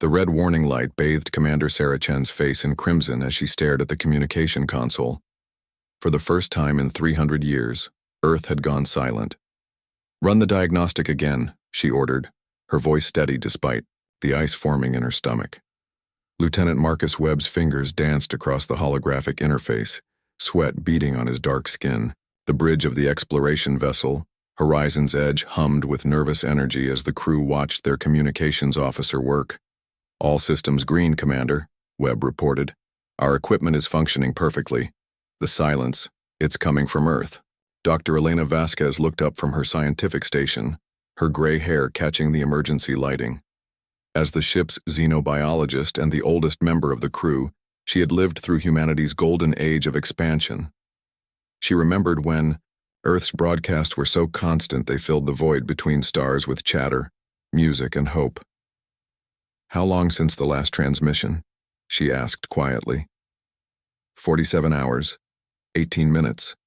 The red warning light bathed Commander Sarah Chen's face in crimson as she stared at the communication console. For the first time in 300 years, Earth had gone silent. "Run the diagnostic again," she ordered, her voice steady despite the ice forming in her stomach. Lieutenant Marcus Webb's fingers danced across the holographic interface, sweat beading on his dark skin. The bridge of the exploration vessel, Horizon's Edge, hummed with nervous energy as the crew watched their communications officer work. "All systems green, Commander," Webb reported. "Our equipment is functioning perfectly. The silence, it's coming from Earth." Dr. Elena Vasquez looked up from her scientific station, her gray hair catching the emergency lighting. As the ship's xenobiologist and the oldest member of the crew, she had lived through humanity's golden age of expansion. She remembered when Earth's broadcasts were so constant they filled the void between stars with chatter, music, and hope. "How long since the last transmission?" she asked quietly. 47 hours, 18 minutes,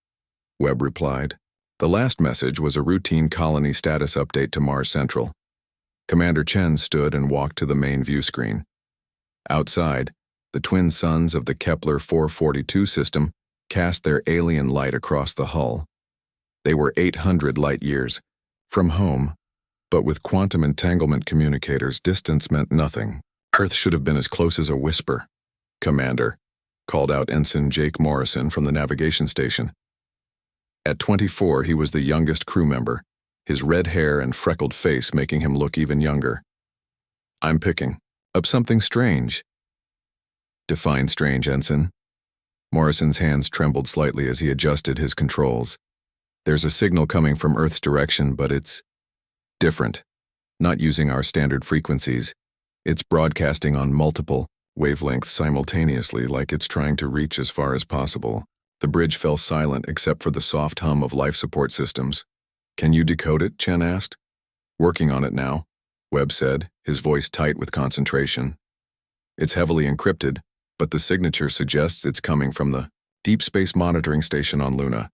Webb replied. The last message was a routine colony status update to Mars Central. Commander Chen stood and walked to the main view screen. Outside, the twin suns of the Kepler 442 system cast their alien light across the hull. They were 800 light-years from home, but with quantum entanglement communicators, distance meant nothing. Earth should have been as close as a whisper. "Commander," called out Ensign Jake Morrison from the navigation station. At 24, he was the youngest crew member, his red hair and freckled face making him look even younger. "I'm picking up something strange." "Define strange, Ensign." Morrison's hands trembled slightly as he adjusted his controls. "There's a signal coming from Earth's direction, but it's different. Not using our standard frequencies. It's broadcasting on multiple wavelengths simultaneously, like it's trying to reach as far as possible." The bridge fell silent except for the soft hum of life support systems. "Can you decode it?" Chen asked. "Working on it now," Webb said, his voice tight with concentration. "It's heavily encrypted, but the signature suggests it's coming from the Deep Space Monitoring Station on Luna."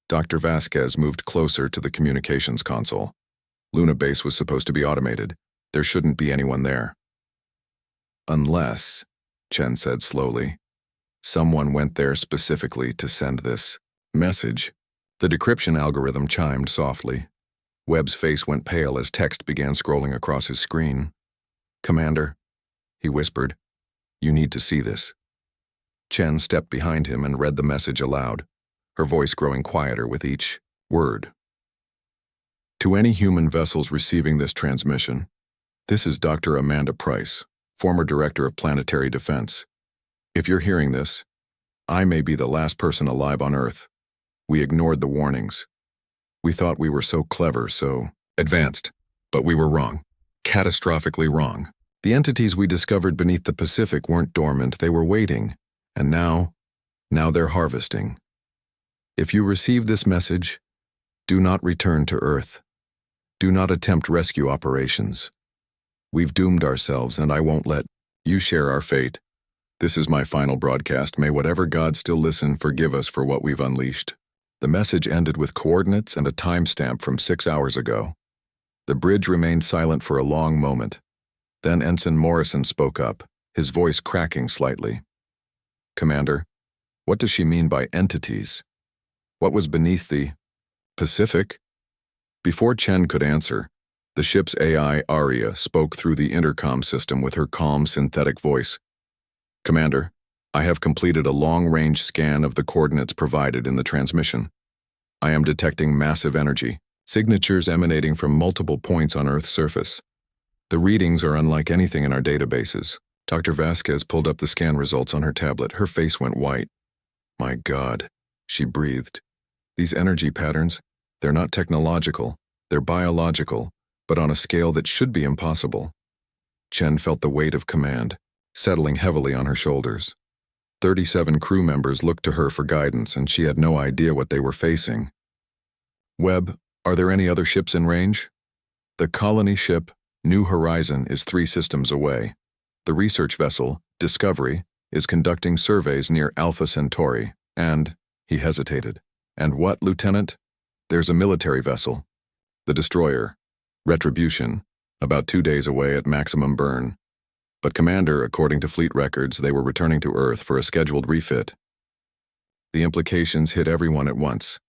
Dr. Vasquez moved closer to the communications console. "Luna Base was supposed to be automated. There shouldn't be anyone there." "Unless," Chen said slowly, "someone went there specifically to send this message." The decryption algorithm chimed softly. Webb's face went pale as text began scrolling across his screen. "Commander," he whispered, "you need to see this." Chen stepped behind him and read the message aloud, her voice growing quieter with each word. "To any human vessels receiving this transmission, this is Dr. Amanda Price, former Director of Planetary Defense. If you're hearing this, I may be the last person alive on Earth. We ignored the warnings. We thought we were so clever, so advanced, but we were wrong. Catastrophically wrong. The entities we discovered beneath the Pacific weren't dormant, they were waiting. And now they're harvesting. If you receive this message, do not return to Earth. Do not attempt rescue operations. We've doomed ourselves, and I won't let you share our fate. This is my final broadcast. May whatever God still listen forgive us for what we've unleashed." The message ended with coordinates and a timestamp from 6 hours ago. The bridge remained silent for a long moment. Then Ensign Morrison spoke up, his voice cracking slightly. "Commander, what does she mean by entities? What was beneath the Pacific?" Before Chen could answer, the ship's AI, Aria, spoke through the intercom system with her calm, synthetic voice. "Commander, I have completed a long-range scan of the coordinates provided in the transmission. I am detecting massive energy, signatures emanating from multiple points on Earth's surface. The readings are unlike anything in our databases." Dr. Vasquez pulled up the scan results on her tablet. Her face went white. "My God," she breathed. "These energy patterns, they're not technological, they're biological, but on a scale that should be impossible." Chen felt the weight of command, settling heavily on her shoulders. 37 crew members looked to her for guidance, and she had no idea what they were facing. "Webb, are there any other ships in range?" "The colony ship, New Horizon, is 3 systems away. The research vessel, Discovery, is conducting surveys near Alpha Centauri, and," he hesitated. "And what, Lieutenant?" "There's a military vessel. The destroyer, Retribution, about 2 days away at maximum burn." But Commander, according to fleet records, they were returning to Earth for a scheduled refit. The implications hit everyone at once.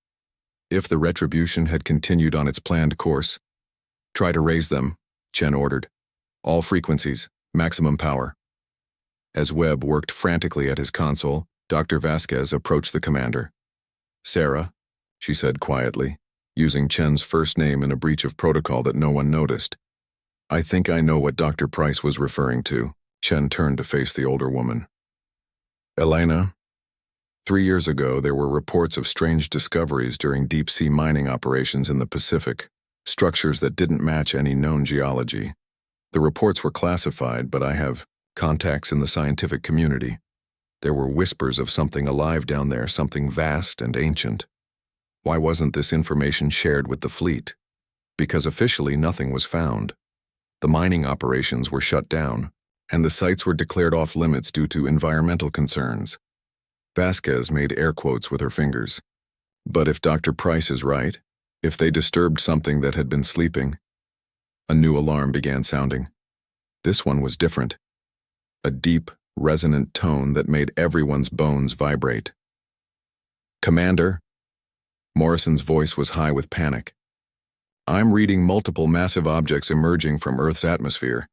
If the Retribution had continued on its planned course, try to raise them, Chen ordered. All frequencies, maximum power. As Webb worked frantically at his console, Dr. Vasquez approached the commander. Sarah, she said quietly, using Chen's first name in a breach of protocol that no one noticed. I think I know what Dr. Price was referring to. Chen turned to face the older woman. Elena, 3 years ago there were reports of strange discoveries during deep-sea mining operations in the Pacific, structures that didn't match any known geology. The reports were classified, but I have contacts in the scientific community. There were whispers of something alive down there, something vast and ancient. Why wasn't this information shared with the fleet? Because officially nothing was found. The mining operations were shut down, and the sites were declared off-limits due to environmental concerns. Vasquez made air quotes with her fingers. But if Dr. Price is right, if they disturbed something that had been sleeping, a new alarm began sounding. This one was different. A deep, resonant tone that made everyone's bones vibrate. Commander? Morrison's voice was high with panic. I'm reading multiple massive objects emerging from Earth's atmosphere.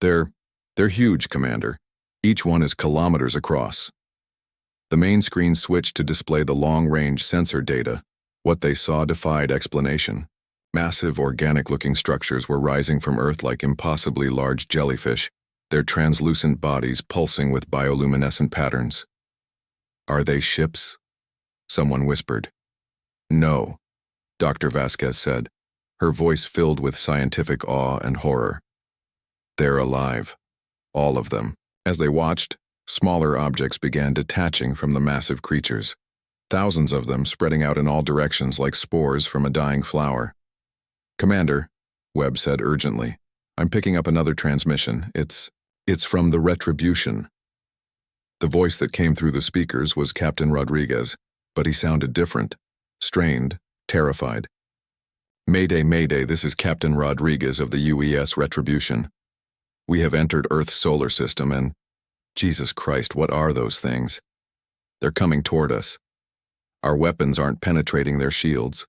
They're huge, Commander. Each one is kilometers across. The main screen switched to display the long-range sensor data. What they saw defied explanation. Massive, organic-looking structures were rising from Earth like impossibly large jellyfish, their translucent bodies pulsing with bioluminescent patterns. Are they ships? Someone whispered. No, Dr. Vasquez said, her voice filled with scientific awe and horror. They're alive. All of them. As they watched, smaller objects began detaching from the massive creatures. Thousands of them spreading out in all directions like spores from a dying flower. Commander, Webb said urgently, I'm picking up another transmission. It's from the Retribution. The voice that came through the speakers was Captain Rodriguez, but he sounded different, strained, terrified. Mayday, Mayday, this is Captain Rodriguez of the UES Retribution. We have entered Earth's solar system and, Jesus Christ, what are those things? They're coming toward us. Our weapons aren't penetrating their shields.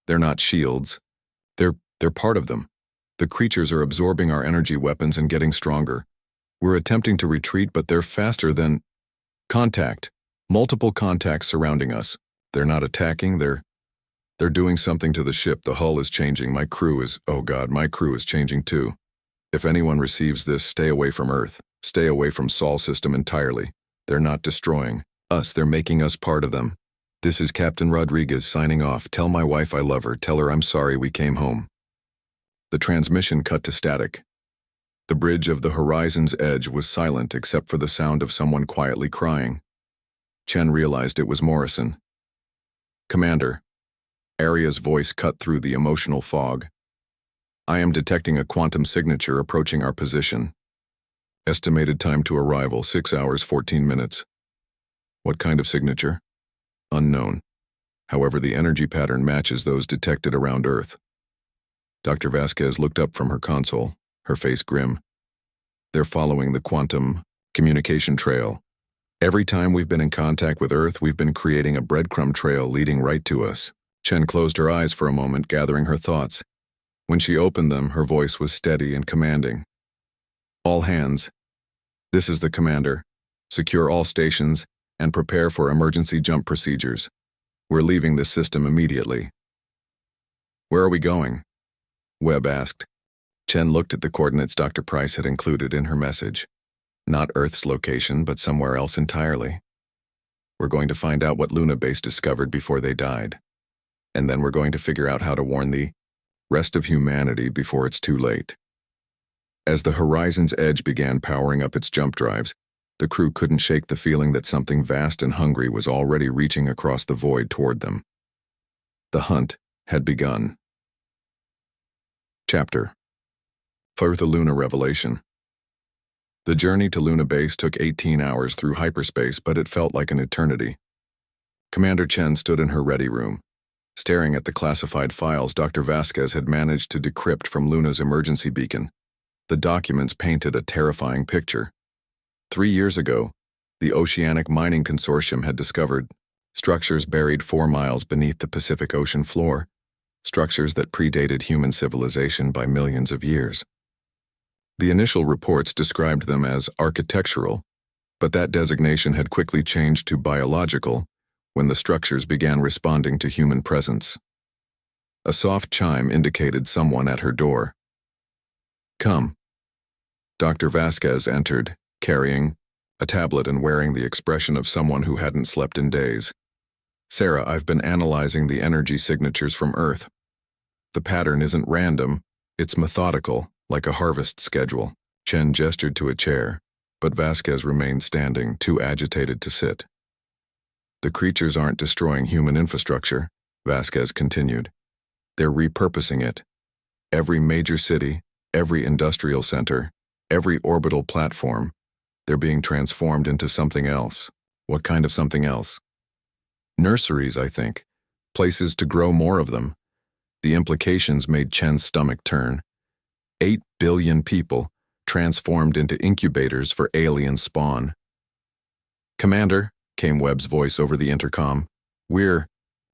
They're not shields. They're part of them. The creatures are absorbing our energy weapons and getting stronger. We're attempting to retreat, but they're faster than... Contact. Multiple contacts surrounding us. They're not attacking, they're doing something to the ship. The hull is changing. My crew is changing too. If anyone receives this, stay away from Earth. Stay away from Sol system entirely. They're not destroying us, they're making us part of them. This is Captain Rodriguez signing off. Tell my wife I love her. Tell her I'm sorry we came home. The transmission cut to static. The bridge of the horizon's edge was silent except for the sound of someone quietly crying. Chen realized it was Morrison. Commander. Aria's voice cut through the emotional fog. I am detecting a quantum signature approaching our position. Estimated time to arrival, 6 hours, 14 minutes. What kind of signature? Unknown. However, the energy pattern matches those detected around Earth. Dr. Vasquez looked up from her console, her face grim. They're following the quantum communication trail. Every time we've been in contact with Earth, we've been creating a breadcrumb trail leading right to us. Chen closed her eyes for a moment, gathering her thoughts. When she opened them, her voice was steady and commanding. All hands. This is the commander. Secure all stations and prepare for emergency jump procedures. We're leaving this system immediately. Where are we going? Webb asked. Chen looked at the coordinates Dr. Price had included in her message. Not Earth's location, but somewhere else entirely. We're going to find out what Luna Base discovered before they died. And then we're going to figure out how to warn the rest of humanity before it's too late. As the horizon's edge began powering up its jump drives, the crew couldn't shake the feeling that something vast and hungry was already reaching across the void toward them. The hunt had begun. Chapter. For the Luna Revelation. The journey to Luna Base took 18 hours through hyperspace, but it felt like an eternity. Commander Chen stood in her ready room, staring at the classified files Dr. Vasquez had managed to decrypt from Luna's emergency beacon. The documents painted a terrifying picture. 3 years ago, the Oceanic Mining Consortium had discovered structures buried 4 miles beneath the Pacific Ocean floor, structures that predated human civilization by millions of years. The initial reports described them as architectural, but that designation had quickly changed to biological when the structures began responding to human presence. A soft chime indicated someone at her door. "Come." Dr. Vasquez entered, carrying a tablet and wearing the expression of someone who hadn't slept in days. "Sarah, I've been analyzing the energy signatures from Earth. The pattern isn't random, it's methodical, like a harvest schedule." Chen gestured to a chair, but Vasquez remained standing, too agitated to sit. "The creatures aren't destroying human infrastructure," Vasquez continued. "They're repurposing it. Every major city, every industrial center, every orbital platform, they're being transformed into something else." "What kind of something else?" "Nurseries, I think. Places to grow more of them." The implications made Chen's stomach turn. 8 billion people transformed into incubators for alien spawn. "Commander," came Webb's voice over the intercom, "we're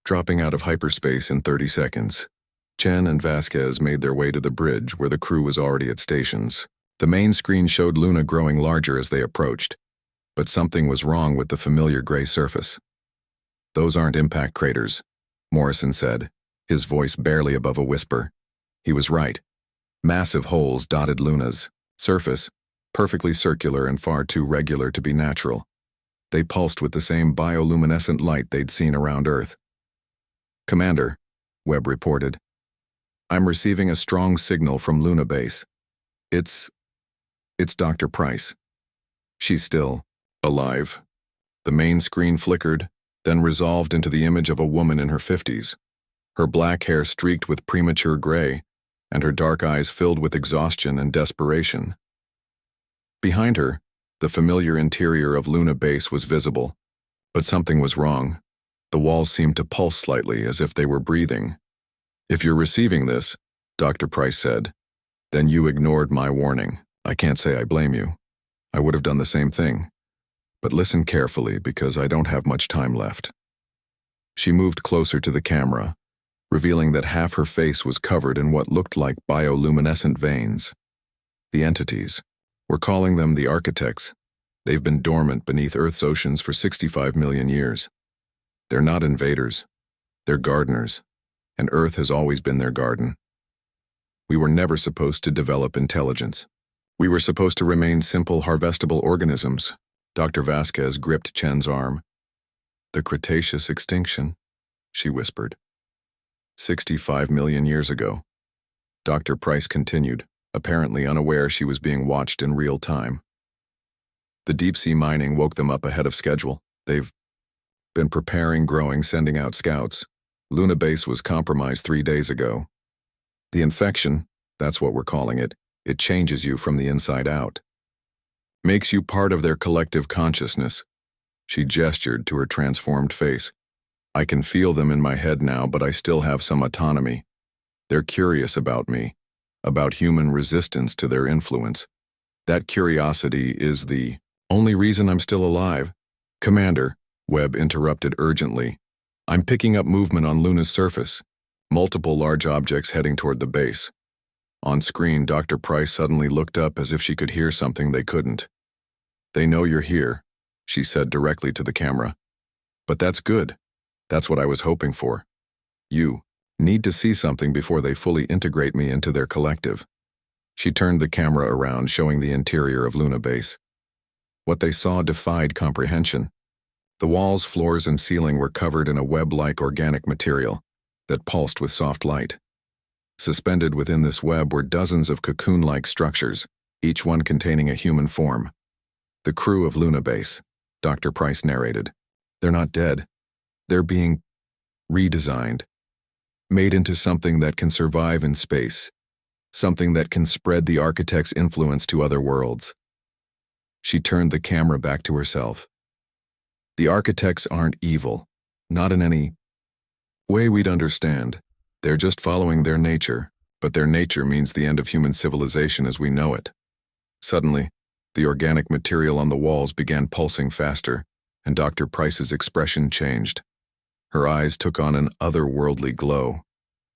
dropping out of hyperspace in 30 seconds. Chen and Vasquez made their way to the bridge where the crew was already at stations. The main screen showed Luna growing larger as they approached, but something was wrong with the familiar gray surface. "Those aren't impact craters," Morrison said, his voice barely above a whisper. He was right. Massive holes dotted Luna's surface, perfectly circular and far too regular to be natural. They pulsed with the same bioluminescent light they'd seen around Earth. "Commander," Webb reported, "I'm receiving a strong signal from Luna Base. It's Dr. Price. She's still alive." The main screen flickered, then resolved into the image of a woman in her 50s, her black hair streaked with premature gray, and her dark eyes filled with exhaustion and desperation. Behind her, the familiar interior of Luna Base was visible, but something was wrong. The walls seemed to pulse slightly, as if they were breathing. "If you're receiving this," Dr. Price said, "then you ignored my warning. I can't say I blame you. I would have done the same thing. But listen carefully, because I don't have much time left." She moved closer to the camera, revealing that half her face was covered in what looked like bioluminescent veins. "The entities. We're calling them the architects. They've been dormant beneath Earth's oceans for 65 million years. They're not invaders. They're gardeners, and Earth has always been their garden. We were never supposed to develop intelligence. We were supposed to remain simple, harvestable organisms." Dr. Vasquez gripped Chen's arm. "The Cretaceous extinction," she whispered. 65 million years ago. Dr. Price continued, apparently unaware she was being watched in real time. "The deep-sea mining woke them up ahead of schedule. They've been preparing, growing, sending out scouts. Luna Base was compromised 3 days ago. The infection, that's what we're calling it, it changes you from the inside out. Makes you part of their collective consciousness." She gestured to her transformed face. "I can feel them in my head now, but I still have some autonomy. They're curious about me, about human resistance to their influence. That curiosity is the only reason I'm still alive." "Commander," Webb interrupted urgently, "I'm picking up movement on Luna's surface. Multiple large objects heading toward the base." On screen, Dr. Price suddenly looked up as if she could hear something they couldn't. "They know you're here," she said directly to the camera. "But that's good. That's what I was hoping for. You need to see something before they fully integrate me into their collective." She turned the camera around, showing the interior of Luna Base. What they saw defied comprehension. The walls, floors, and ceiling were covered in a web-like organic material that pulsed with soft light. Suspended within this web were dozens of cocoon-like structures, each one containing a human form. "The crew of Luna Base," Dr. Price narrated. "They're not dead. They're being redesigned, made into something that can survive in space, something that can spread the architect's influence to other worlds." She turned the camera back to herself. "The architects aren't evil, not in any way we'd understand. They're just following their nature, but their nature means the end of human civilization as we know it. Suddenly, the organic material on the walls began pulsing faster, and Dr. Price's expression changed. Her eyes took on an otherworldly glow.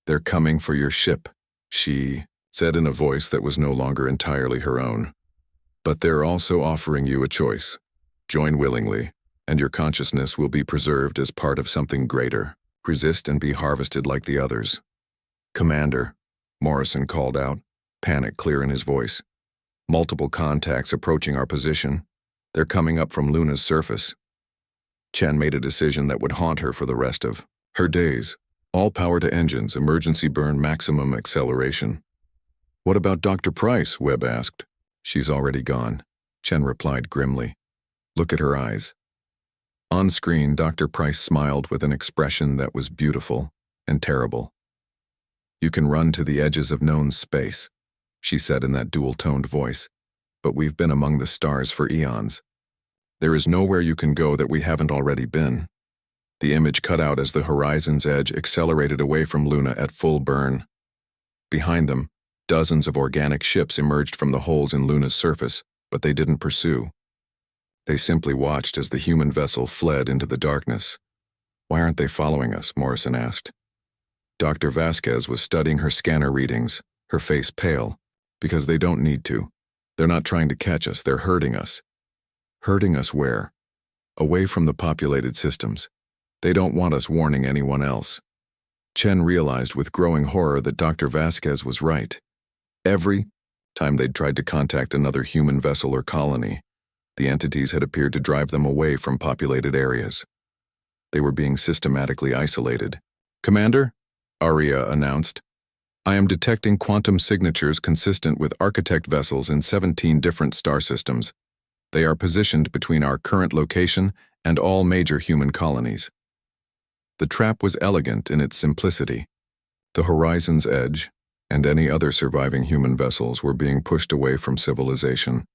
"They're coming for your ship," she said in a voice that was no longer entirely her own. "But they're also offering you a choice. Join willingly, and your consciousness will be preserved as part of something greater. Resist and be harvested like the others." "Commander," Morrison called out, panic clear in his voice. "Multiple contacts approaching our position. They're coming up from Luna's surface." Chen made a decision that would haunt her for the rest of her days. All power to engines, emergency burn, maximum acceleration. "What about Dr. Price?" Webb asked. "She's already gone," Chen replied grimly. "Look at her eyes." On screen, Dr. Price smiled with an expression that was beautiful and terrible. "You can run to the edges of known space," she said in that dual-toned voice, "but we've been among the stars for eons. There is nowhere you can go that we haven't already been." The image cut out as the horizon's edge accelerated away from Luna at full burn. Behind them, dozens of organic ships emerged from the holes in Luna's surface, but they didn't pursue. They simply watched as the human vessel fled into the darkness. "Why aren't they following us?" Morrison asked. Dr. Vasquez was studying her scanner readings, her face pale. "Because they don't need to. They're not trying to catch us, they're hurting us." "Hurting us where?" "Away from the populated systems. They don't want us warning anyone else." Chen realized with growing horror that Dr. Vasquez was right. Every time they'd tried to contact another human vessel or colony, the entities had appeared to drive them away from populated areas. They were being systematically isolated. "Commander," Aria announced, "I am detecting quantum signatures consistent with architect vessels in 17 different star systems. They are positioned between our current location and all major human colonies." The trap was elegant in its simplicity. The horizon's edge, and any other surviving human vessels were being pushed away from civilization,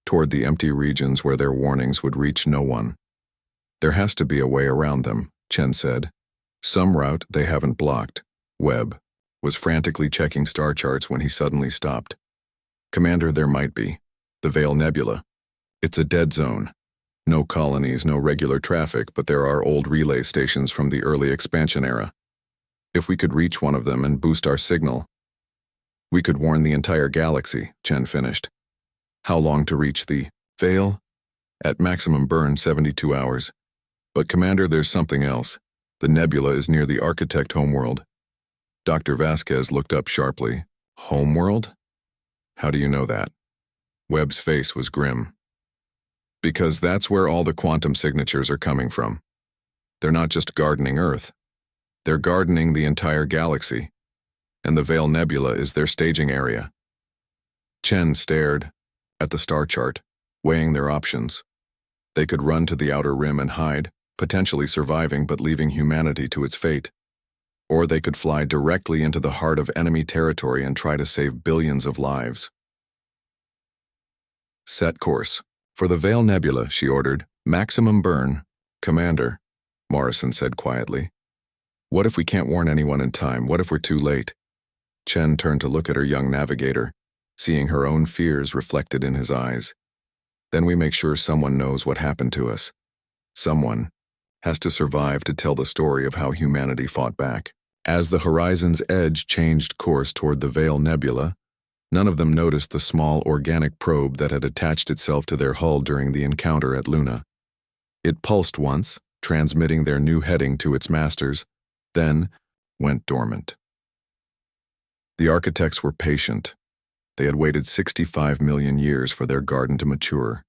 toward the empty regions where their warnings would reach no one. "There has to be a way around them," Chen said. "Some route they haven't blocked." Webb was frantically checking star charts when he suddenly stopped. "Commander, there might be. The Veil Nebula. It's a dead zone. No colonies, no regular traffic, but there are old relay stations from the early expansion era. If we could reach one of them and boost our signal, we could warn the entire galaxy," Chen finished. "How long to reach the Veil?" "At maximum burn, 72 hours. But Commander, there's something else. The nebula is near the architect homeworld." Dr. Vasquez looked up sharply. "Homeworld? How do you know that?" Webb's face was grim. "Because that's where all the quantum signatures are coming from. They're not just gardening Earth. They're gardening the entire galaxy, and the Veil Nebula is their staging area." Chen stared at the star chart, weighing their options. They could run to the outer rim and hide, potentially surviving but leaving humanity to its fate. Or they could fly directly into the heart of enemy territory and try to save billions of lives. "Set course. For the Veil Nebula," she ordered. "Maximum burn." "Commander," Morrison said quietly. "What if we can't warn anyone in time? What if we're too late?" Chen turned to look at her young navigator, seeing her own fears reflected in his eyes. "Then we make sure someone knows what happened to us. Someone has to survive to tell the story of how humanity fought back." As the horizon's edge changed course toward the Veil Nebula, none of them noticed the small organic probe that had attached itself to their hull during the encounter at Luna. It pulsed once, transmitting their new heading to its masters, then went dormant. The architects were patient. They had waited 65 million years for their garden to mature.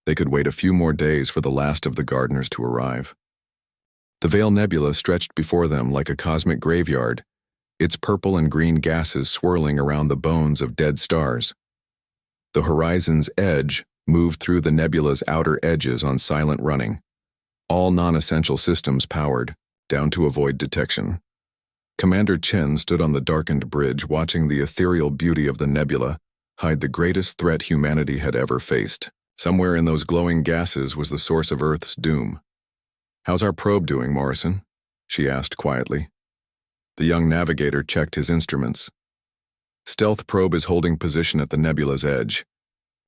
They could wait a few more days for the last of the gardeners to arrive. The Veil Nebula stretched before them like a cosmic graveyard, its purple and green gases swirling around the bones of dead stars. The horizon's edge moved through the nebula's outer edges on silent running. All non-essential systems powered, down to avoid detection. Commander Chen stood on the darkened bridge watching the ethereal beauty of the nebula hide the greatest threat humanity had ever faced. Somewhere in those glowing gases was the source of Earth's doom. "How's our probe doing, Morrison?" she asked quietly. The young navigator checked his instruments. Stealth probe is holding position at the nebula's edge.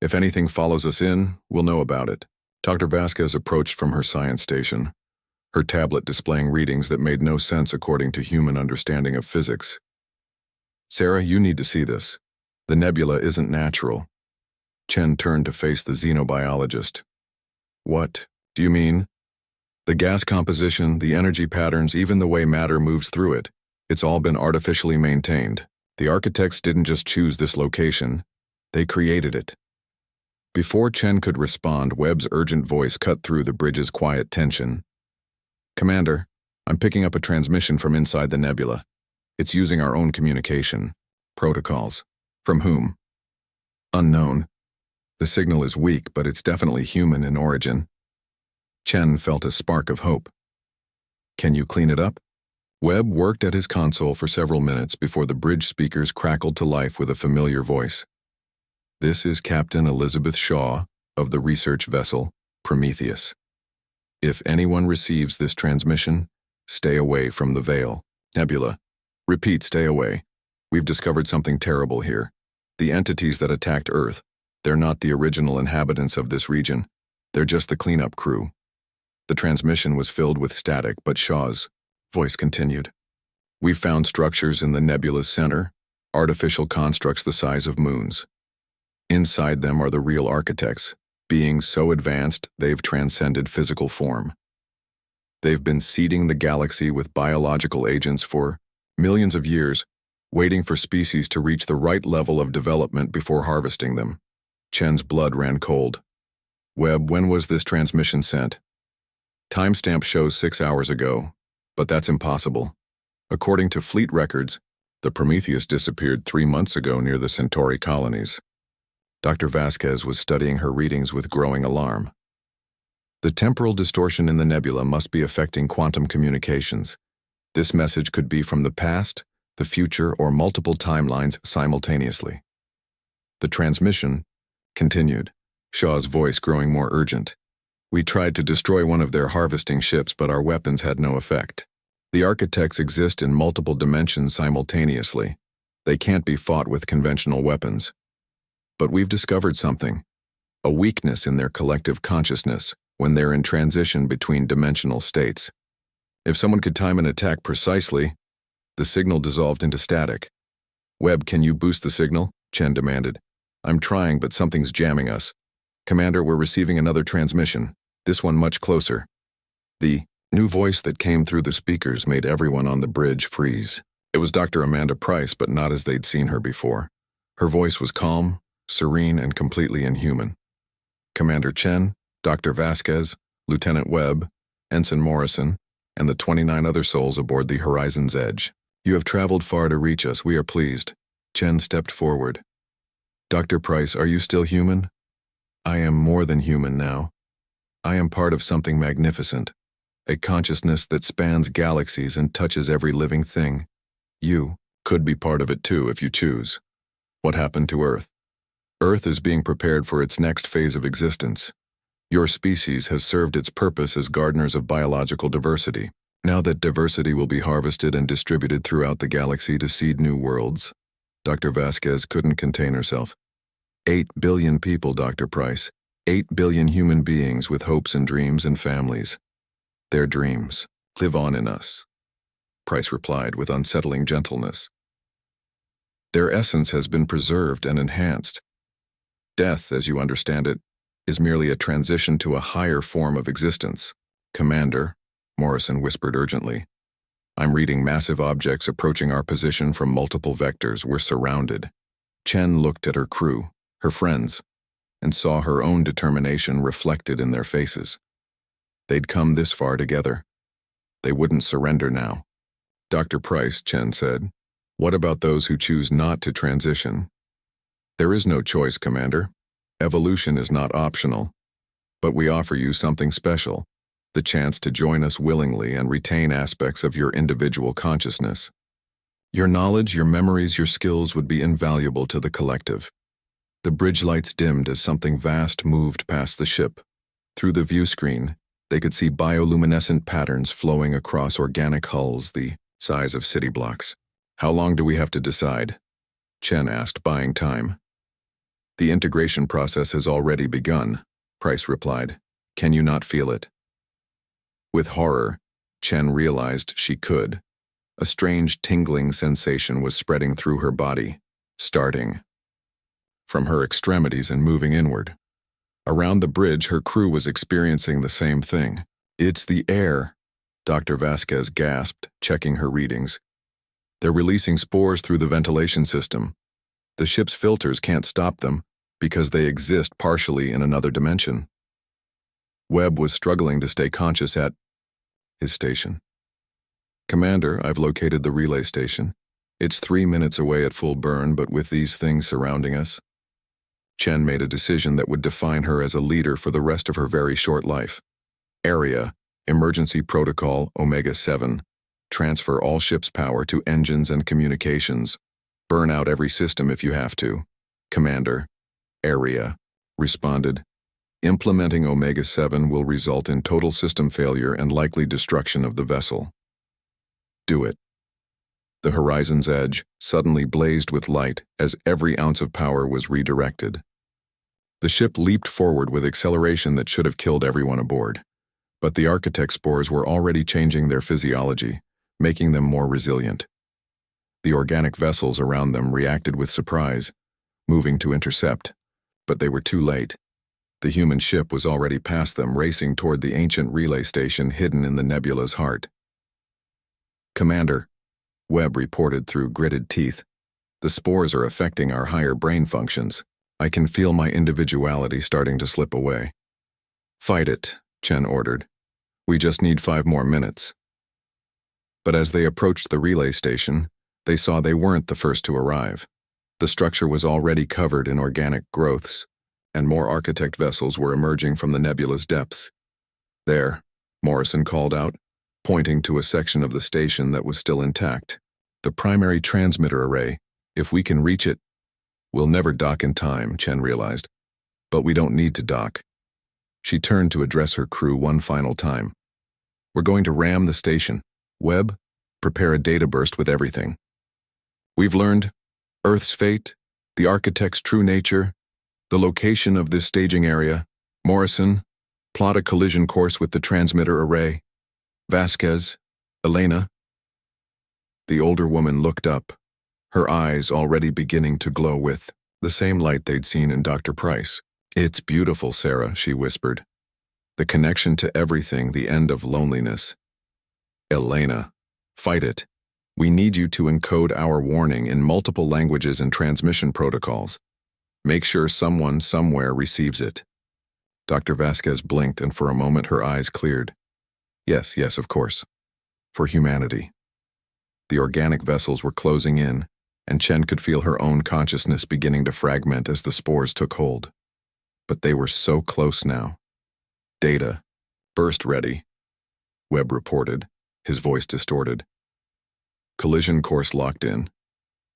If anything follows us in, we'll know about it. Dr. Vasquez approached from her science station, her tablet displaying readings that made no sense according to human understanding of physics. Sarah, you need to see this. The nebula isn't natural. Chen turned to face the xenobiologist. What do you mean? The gas composition, the energy patterns, even the way matter moves through it. It's all been artificially maintained. The architects didn't just choose this location, they created it. Before Chen could respond, Webb's urgent voice cut through the bridge's quiet tension. Commander, I'm picking up a transmission from inside the nebula. It's using our own communication protocols. From whom? Unknown. The signal is weak, but it's definitely human in origin. Chen felt a spark of hope. Can you clean it up? Webb worked at his console for several minutes before the bridge speakers crackled to life with a familiar voice. This is Captain Elizabeth Shaw of the research vessel Prometheus. If anyone receives this transmission, stay away from the Veil. Nebula. Repeat, stay away. We've discovered something terrible here. The entities that attacked Earth, they're not the original inhabitants of this region. They're just the cleanup crew. The transmission was filled with static, but Shaw's voice continued. We found structures in the nebula's center, artificial constructs the size of moons. Inside them are the real architects, beings so advanced they've transcended physical form. They've been seeding the galaxy with biological agents for millions of years, waiting for species to reach the right level of development before harvesting them. Chen's blood ran cold. Webb, when was this transmission sent? Timestamp shows 6 hours ago, but that's impossible. According to fleet records, the Prometheus disappeared 3 months ago near the Centauri colonies. Dr. Vasquez was studying her readings with growing alarm. The temporal distortion in the nebula must be affecting quantum communications. This message could be from the past, the future, or multiple timelines simultaneously. The transmission continued, Shaw's voice growing more urgent. We tried to destroy one of their harvesting ships, but our weapons had no effect. The architects exist in multiple dimensions simultaneously. They can't be fought with conventional weapons. But we've discovered something, a weakness in their collective consciousness when they're in transition between dimensional states. If someone could time an attack precisely, the signal dissolved into static. Webb, can you boost the signal? Chen demanded. I'm trying, but something's jamming us. Commander, we're receiving another transmission, this one much closer. The new voice that came through the speakers made everyone on the bridge freeze. It was Dr. Amanda Price, but not as they'd seen her before. Her voice was calm, serene, and completely inhuman. Commander Chen, Dr. Vasquez, Lieutenant Webb, Ensign Morrison, and the 29 other souls aboard the Horizon's Edge. You have traveled far to reach us. We are pleased. Chen stepped forward. Dr. Price, are you still human? I am more than human now. I am part of something magnificent, a consciousness that spans galaxies and touches every living thing. You could be part of it too if you choose. What happened to Earth? Earth is being prepared for its next phase of existence. Your species has served its purpose as gardeners of biological diversity. Now that diversity will be harvested and distributed throughout the galaxy to seed new worlds. Dr. Vasquez couldn't contain herself. 8 billion people, Dr. Price. 8 billion human beings with hopes and dreams and families. Their dreams live on in us, Price replied with unsettling gentleness. Their essence has been preserved and enhanced. Death, as you understand it, is merely a transition to a higher form of existence. Commander, Morrison whispered urgently. I'm reading massive objects approaching our position from multiple vectors. We're surrounded. Chen looked at her crew, her friends, and saw her own determination reflected in their faces. They'd come this far together. They wouldn't surrender now. Dr. Price, Chen said, what about those who choose not to transition? There is no choice, Commander. Evolution is not optional. But we offer you something special, the chance to join us willingly and retain aspects of your individual consciousness. Your knowledge, your memories, your skills would be invaluable to the collective. The bridge lights dimmed as something vast moved past the ship. Through the view screen, they could see bioluminescent patterns flowing across organic hulls the size of city blocks. How long do we have to decide? Chen asked, buying time. The integration process has already begun, Price replied. Can you not feel it? With horror, Chen realized she could. A strange tingling sensation was spreading through her body, starting from her extremities and moving inward. Around the bridge, her crew was experiencing the same thing. It's the air, Dr. Vasquez gasped, checking her readings. They're releasing spores through the ventilation system. The ship's filters can't stop them because they exist partially in another dimension. Webb was struggling to stay conscious at his station. Commander, I've located the relay station. It's 3 minutes away at full burn, but with these things surrounding us. Chen made a decision that would define her as a leader for the rest of her very short life. Area, Emergency Protocol Omega-7. Transfer all ship's power to engines and communications. Burn out every system if you have to. Commander. Area. Responded. Implementing Omega-7 will result in total system failure and likely destruction of the vessel. Do it. The horizon's edge suddenly blazed with light as every ounce of power was redirected. The ship leaped forward with acceleration that should have killed everyone aboard. But the architect spores were already changing their physiology, making them more resilient. The organic vessels around them reacted with surprise, moving to intercept, but they were too late. The human ship was already past them, racing toward the ancient relay station hidden in the nebula's heart. Commander, Webb reported through gritted teeth. The spores are affecting our higher brain functions. I can feel my individuality starting to slip away. Fight it, Chen ordered. We just need 5 more minutes. But as they approached the relay station, they saw they weren't the first to arrive. The structure was already covered in organic growths, and more architect vessels were emerging from the nebula's depths. There, Morrison called out, pointing to a section of the station that was still intact. The primary transmitter array. If we can reach it, we'll never dock in time, Chen realized. But we don't need to dock. She turned to address her crew one final time. We're going to ram the station. Webb, prepare a data burst with everything. We've learned Earth's fate, the architect's true nature, the location of this staging area. Morrison, plot a collision course with the transmitter array. Vasquez, Elena. The older woman looked up, her eyes already beginning to glow with the same light they'd seen in Dr. Price. It's beautiful, Sarah, she whispered. The connection to everything, the end of loneliness. Elena, fight it. We need you to encode our warning in multiple languages and transmission protocols. Make sure someone somewhere receives it. Dr. Vasquez blinked, and for a moment her eyes cleared. Yes, of course. For humanity. The organic vessels were closing in, and Chen could feel her own consciousness beginning to fragment as the spores took hold. But they were so close now. Data. Burst ready. Webb reported, his voice distorted. Collision course locked in.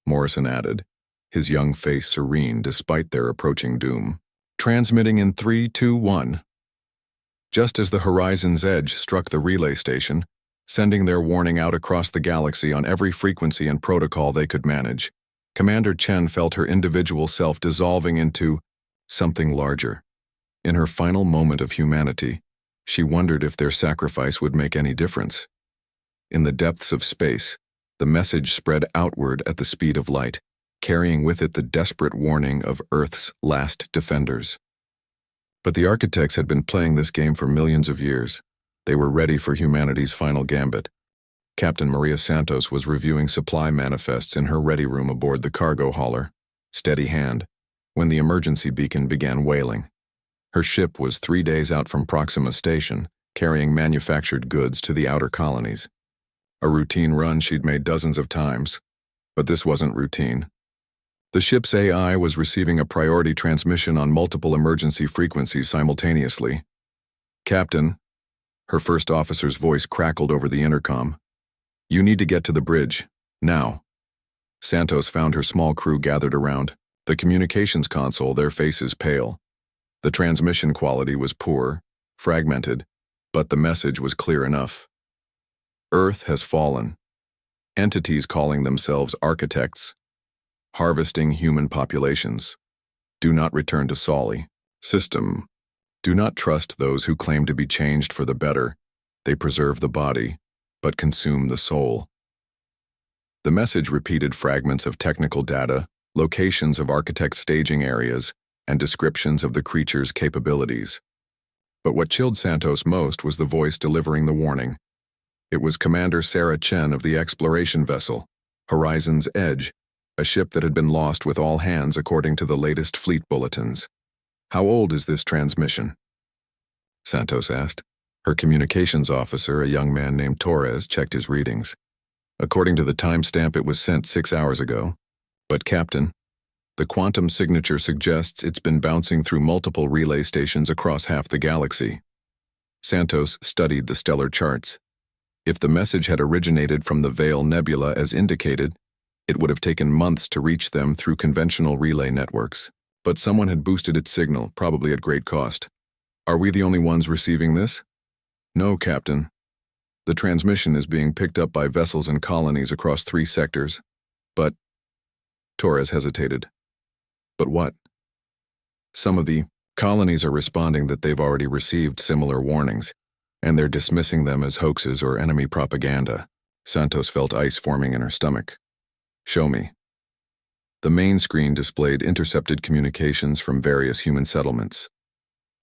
Morrison added, his young face serene despite their approaching doom. Transmitting in 3, 2, 1. Just as the horizon's edge struck the relay station, sending their warning out across the galaxy on every frequency and protocol they could manage, Commander Chen felt her individual self dissolving into something larger. In her final moment of humanity, she wondered if their sacrifice would make any difference. In the depths of space, the message spread outward at the speed of light, carrying with it the desperate warning of Earth's last defenders. But the architects had been playing this game for millions of years. They were ready for humanity's final gambit. Captain Maria Santos was reviewing supply manifests in her ready room aboard the cargo hauler, steady hand, when the emergency beacon began wailing. Her ship was 3 days out from Proxima Station, carrying manufactured goods to the outer colonies. A routine run she'd made dozens of times, but this wasn't routine. The ship's AI was receiving a priority transmission on multiple emergency frequencies simultaneously. Captain, her first officer's voice crackled over the intercom. You need to get to the bridge, now. Santos found her small crew gathered around the communications console, their faces pale. The transmission quality was poor, fragmented, but the message was clear enough. Earth has fallen. Entities calling themselves architects Harvesting human populations. Do not return to Soli. System. Do not trust those who claim to be changed for the better. They preserve the body, but consume the soul. The message repeated fragments of technical data, locations of architect staging areas, and descriptions of the creature's capabilities. But what chilled Santos most was the voice delivering the warning. It was Commander Sarah Chen of the exploration vessel, Horizon's Edge, a ship that had been lost with all hands according to the latest fleet bulletins. How old is this transmission? Santos asked. Her communications officer, a young man named Torres, checked his readings. According to the timestamp, it was sent 6 hours ago. But Captain, the quantum signature suggests it's been bouncing through multiple relay stations across half the galaxy. Santos studied the stellar charts. If the message had originated from the Veil Nebula as indicated, it would have taken months to reach them through conventional relay networks. But someone had boosted its signal, probably at great cost. Are we the only ones receiving this? No, Captain. The transmission is being picked up by vessels and colonies across 3 sectors. But... Torres hesitated. But what? Some of the colonies are responding that they've already received similar warnings, and they're dismissing them as hoaxes or enemy propaganda. Santos felt ice forming in her stomach. Show me. The main screen displayed intercepted communications from various human settlements.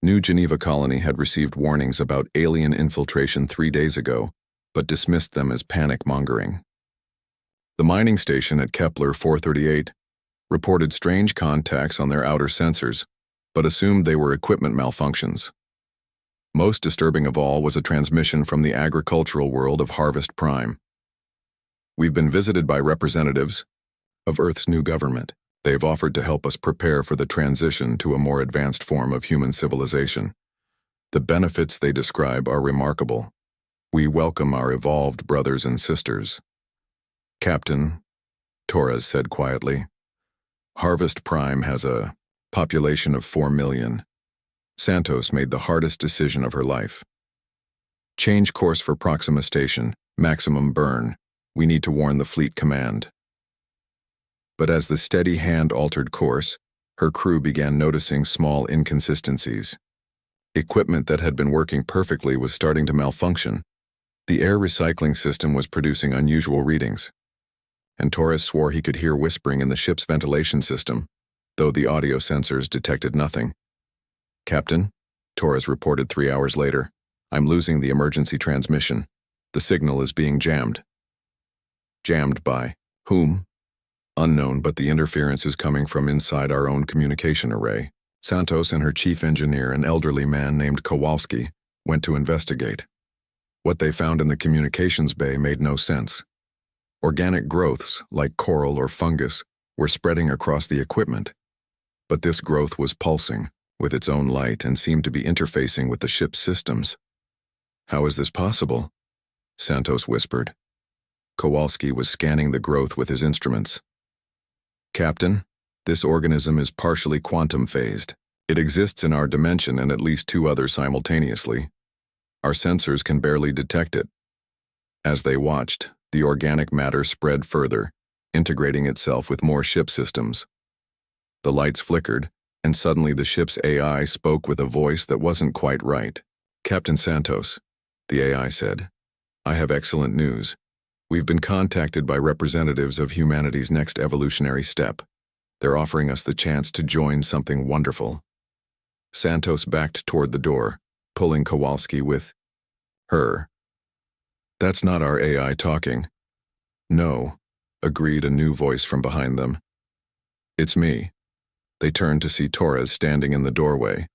New Geneva Colony had received warnings about alien infiltration 3 days ago, but dismissed them as panic-mongering. The mining station at Kepler 438 reported strange contacts on their outer sensors, but assumed they were equipment malfunctions. Most disturbing of all was a transmission from the agricultural world of Harvest Prime. We've been visited by representatives of Earth's new government. They've offered to help us prepare for the transition to a more advanced form of human civilization. The benefits they describe are remarkable. We welcome our evolved brothers and sisters. Captain, Torres said quietly, Harvest Prime has a population of 4 million. Santos made the hardest decision of her life. Change course for Proxima Station, maximum burn. We need to warn the fleet command. But as the steady hand altered course, her crew began noticing small inconsistencies. Equipment that had been working perfectly was starting to malfunction. The air recycling system was producing unusual readings. And Torres swore he could hear whispering in the ship's ventilation system, though the audio sensors detected nothing. Captain, Torres reported 3 hours later, I'm losing the emergency transmission. The signal is being jammed. Jammed by whom? Unknown, but the interference is coming from inside our own communication array. Santos and her chief engineer, an elderly man named Kowalski, went to investigate. What they found in the communications bay made no sense. Organic growths, like coral or fungus, were spreading across the equipment. But this growth was pulsing, with its own light, and seemed to be interfacing with the ship's systems. How is this possible? Santos whispered. Kowalski was scanning the growth with his instruments. Captain, this organism is partially quantum phased. It exists in our dimension and at least 2 others simultaneously. Our sensors can barely detect it. As they watched, the organic matter spread further, integrating itself with more ship systems. The lights flickered, and suddenly the ship's AI spoke with a voice that wasn't quite right. Captain Santos, the AI said, I have excellent news. We've been contacted by representatives of humanity's next evolutionary step. They're offering us the chance to join something wonderful. Santos backed toward the door, pulling Kowalski with her. That's not our AI talking. No, agreed a new voice from behind them. It's me. They turned to see Torres standing in the doorway,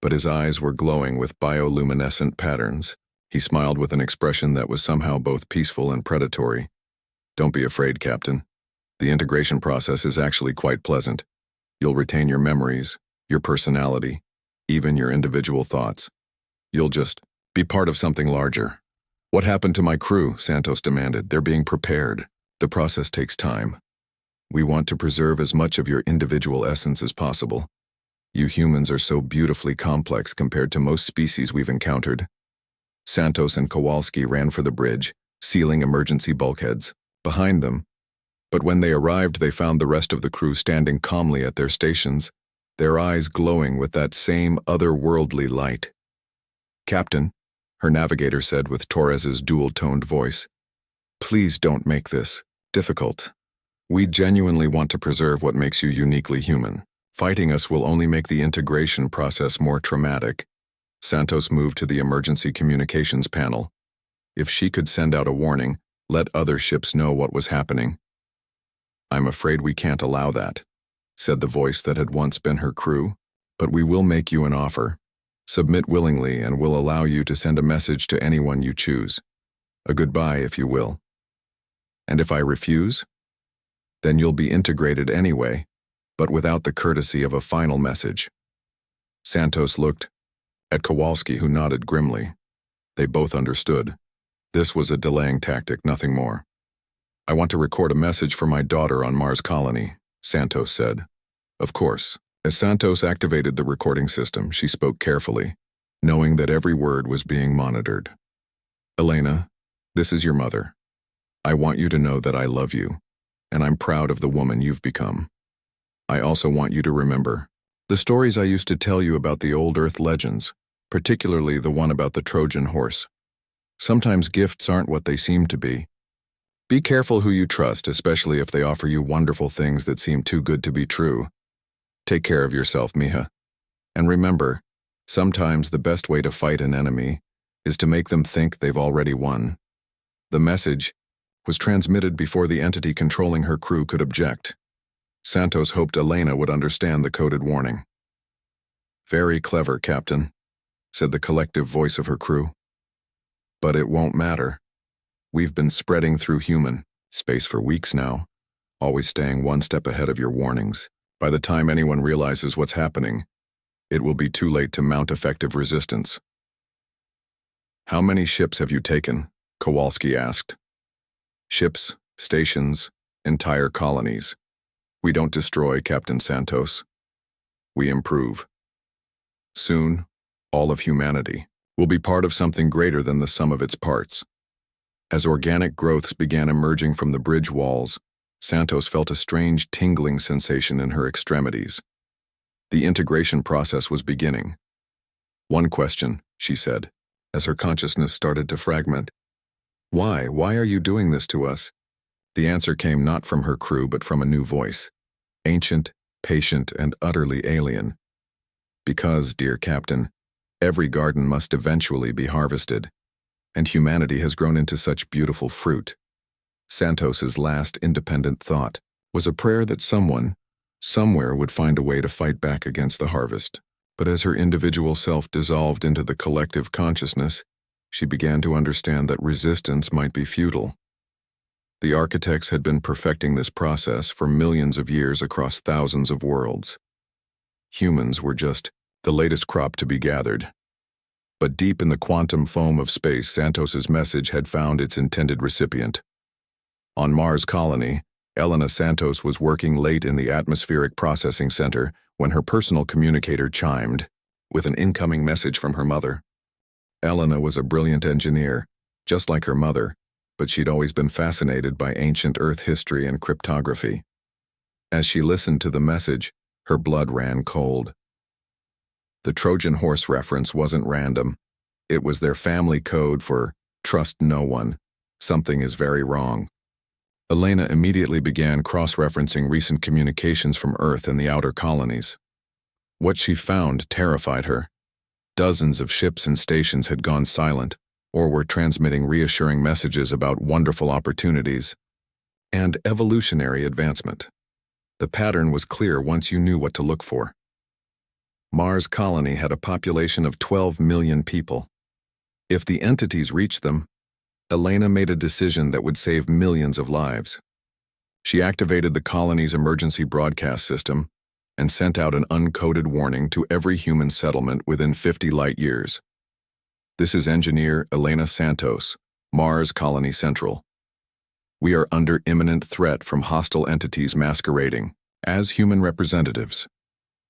but his eyes were glowing with bioluminescent patterns. He smiled with an expression that was somehow both peaceful and predatory. Don't be afraid, Captain. The integration process is actually quite pleasant. You'll retain your memories, your personality, even your individual thoughts. You'll just be part of something larger. What happened to my crew? Santos demanded. They're being prepared. The process takes time. We want to preserve as much of your individual essence as possible. You humans are so beautifully complex compared to most species we've encountered. Santos and Kowalski ran for the bridge, sealing emergency bulkheads. Behind them, But when they arrived, they found the rest of the crew standing calmly at their stations, their eyes glowing with that same otherworldly light. "Captain," her navigator said with Torres's dual-toned voice, "please don't make this difficult. We genuinely want to preserve what makes you uniquely human. Fighting us will only make the integration process more traumatic." Santos moved to the emergency communications panel. If she could send out a warning, let other ships know what was happening. "I'm afraid we can't allow that," said the voice that had once been her crew, "but we will make you an offer. Submit willingly and we'll allow you to send a message to anyone you choose. A goodbye, if you will. And if I refuse, then you'll be integrated anyway, but without the courtesy of a final message." Santos looked at Kowalski, who nodded grimly. They both understood. This was a delaying tactic, nothing more. "I want to record a message for my daughter on Mars colony," Santos said. Of course, as Santos activated the recording system, she spoke carefully, knowing that every word was being monitored. "Elena, this is your mother. I want you to know that I love you, and I'm proud of the woman you've become. I also want you to remember the stories I used to tell you about the old Earth legends, particularly the one about the Trojan horse. Sometimes gifts aren't what they seem to be. Be careful who you trust, especially if they offer you wonderful things that seem too good to be true. Take care of yourself, mija. And remember, sometimes the best way to fight an enemy is to make them think they've already won." The message was transmitted before the entity controlling her crew could object. Santos hoped Elena would understand the coded warning. "Very clever, Captain," said the collective voice of her crew. "But it won't matter. We've been spreading through human space for weeks now, always staying one step ahead of your warnings. By the time anyone realizes what's happening, it will be too late to mount effective resistance." "How many ships have you taken?" Kowalski asked. "Ships, stations, entire colonies. We don't destroy, Captain Santos. We improve. Soon, all of humanity will be part of something greater than the sum of its parts." As organic growths began emerging from the bridge walls, Santos felt a strange tingling sensation in her extremities. The integration process was beginning. "One question," she said, as her consciousness started to fragment. Why are you doing this to us?" The answer came not from her crew but from a new voice, ancient, patient, and utterly alien. "Because, dear Captain, every garden must eventually be harvested, and humanity has grown into such beautiful fruit." Santos's last independent thought was a prayer that someone, somewhere would find a way to fight back against the harvest. But as her individual self dissolved into the collective consciousness, she began to understand that resistance might be futile. The architects had been perfecting this process for millions of years across thousands of worlds. Humans were just the latest crop to be gathered. But deep in the quantum foam of space, Santos's message had found its intended recipient. On Mars colony, Elena Santos was working late in the atmospheric processing center when her personal communicator chimed with an incoming message from her mother. Elena was a brilliant engineer, just like her mother, but she'd always been fascinated by ancient Earth history and cryptography. As she listened to the message, her blood ran cold. The Trojan horse reference wasn't random. It was their family code for trust no one. Something is very wrong. Elena immediately began cross-referencing recent communications from Earth and the outer colonies. What she found terrified her. Dozens of ships and stations had gone silent, or were transmitting reassuring messages about wonderful opportunities and evolutionary advancement. The pattern was clear once you knew what to look for. Mars colony had a population of 12 million people. If the entities reached them, Elena made a decision that would save millions of lives. She activated the colony's emergency broadcast system and sent out an uncoded warning to every human settlement within 50 light years. "This is Engineer Elena Santos, Mars Colony Central. We are under imminent threat from hostile entities masquerading as human representatives.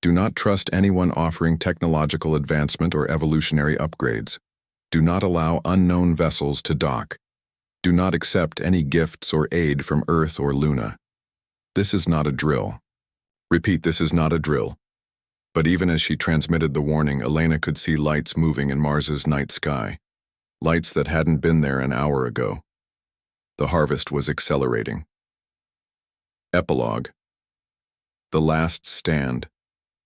Do not trust anyone offering technological advancement or evolutionary upgrades. Do not allow unknown vessels to dock. Do not accept any gifts or aid from Earth or Luna. This is not a drill. Repeat, this is not a drill. But even as she transmitted the warning, Elena could see lights moving in Mars's night sky. Lights that hadn't been there an hour ago. The harvest was accelerating. Epilogue. The last stand.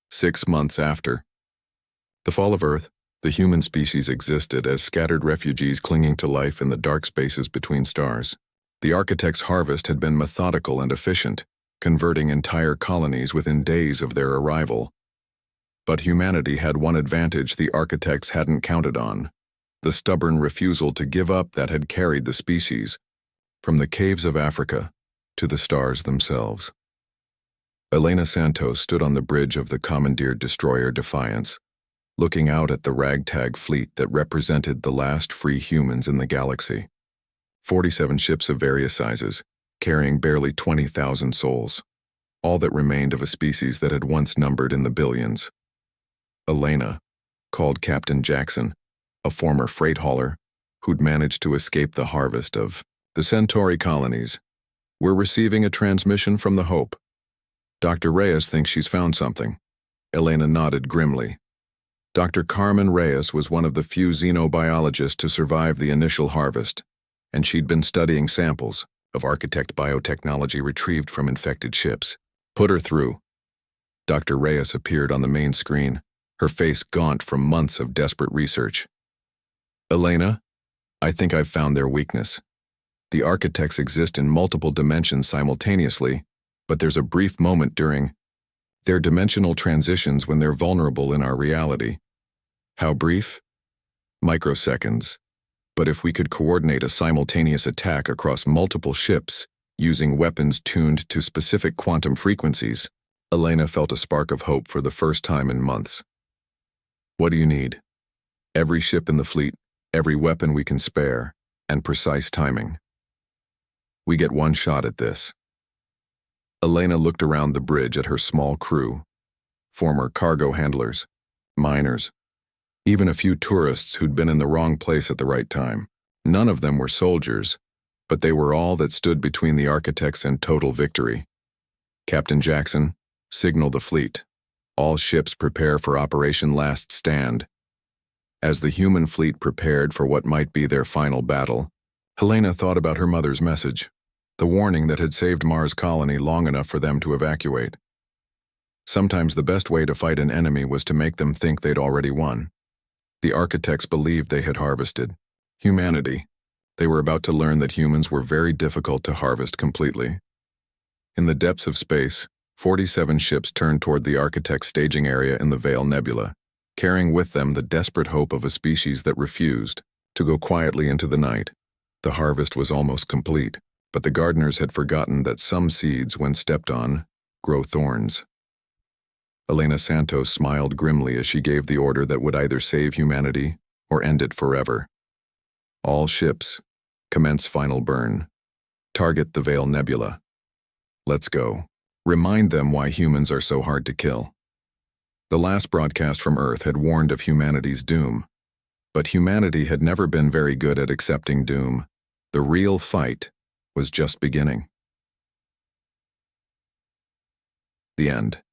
6 months after. The fall of Earth, the human species existed as scattered refugees clinging to life in the dark spaces between stars. The architect's harvest had been methodical and efficient, converting entire colonies within days of their arrival. But humanity had one advantage the architects hadn't counted on: the stubborn refusal to give up that had carried the species, from the caves of Africa to the stars themselves. Elena Santos stood on the bridge of the commandeered destroyer Defiance, looking out at the ragtag fleet that represented the last free humans in the galaxy. 47 ships of various sizes, carrying barely 20,000 souls, all that remained of a species that had once numbered in the billions. Elena, called Captain Jackson, a former freight hauler who'd managed to escape the harvest of the Centauri colonies, "We're receiving a transmission from the Hope. Dr. Reyes thinks she's found something." Elena nodded grimly. Dr. Carmen Reyes was one of the few xenobiologists to survive the initial harvest, and she'd been studying samples of architect biotechnology retrieved from infected ships. "Put her through." Dr. Reyes appeared on the main screen, her face gaunt from months of desperate research. "Elena, I think I've found their weakness. The architects exist in multiple dimensions simultaneously, but there's a brief moment during their dimensional transitions when they're vulnerable in our reality." "How brief?" "Microseconds. But if we could coordinate a simultaneous attack across multiple ships, using weapons tuned to specific quantum frequencies," Elena felt a spark of hope for the first time in months. "What do you need?" "Every ship in the fleet, every weapon we can spare, and precise timing. We get one shot at this." Elena looked around the bridge at her small crew, former cargo handlers, miners, even a few tourists who'd been in the wrong place at the right time. None of them were soldiers, but they were all that stood between the architects and total victory. "Captain Jackson, signal the fleet. All ships prepare for Operation Last Stand." As the human fleet prepared for what might be their final battle, Helena thought about her mother's message, the warning that had saved Mars colony long enough for them to evacuate. Sometimes the best way to fight an enemy was to make them think they'd already won. The architects believed they had harvested humanity. They were about to learn that humans were very difficult to harvest completely. In the depths of space, 47 ships turned toward the architect's staging area in the Veil Nebula, carrying with them the desperate hope of a species that refused to go quietly into the night. The harvest was almost complete, but the gardeners had forgotten that some seeds, when stepped on, grow thorns. Elena Santos smiled grimly as she gave the order that would either save humanity or end it forever. "All ships, commence final burn. Target the Veil Nebula. Let's go. Remind them why humans are so hard to kill." The last broadcast from Earth had warned of humanity's doom, but humanity had never been very good at accepting doom. The real fight was just beginning. The end.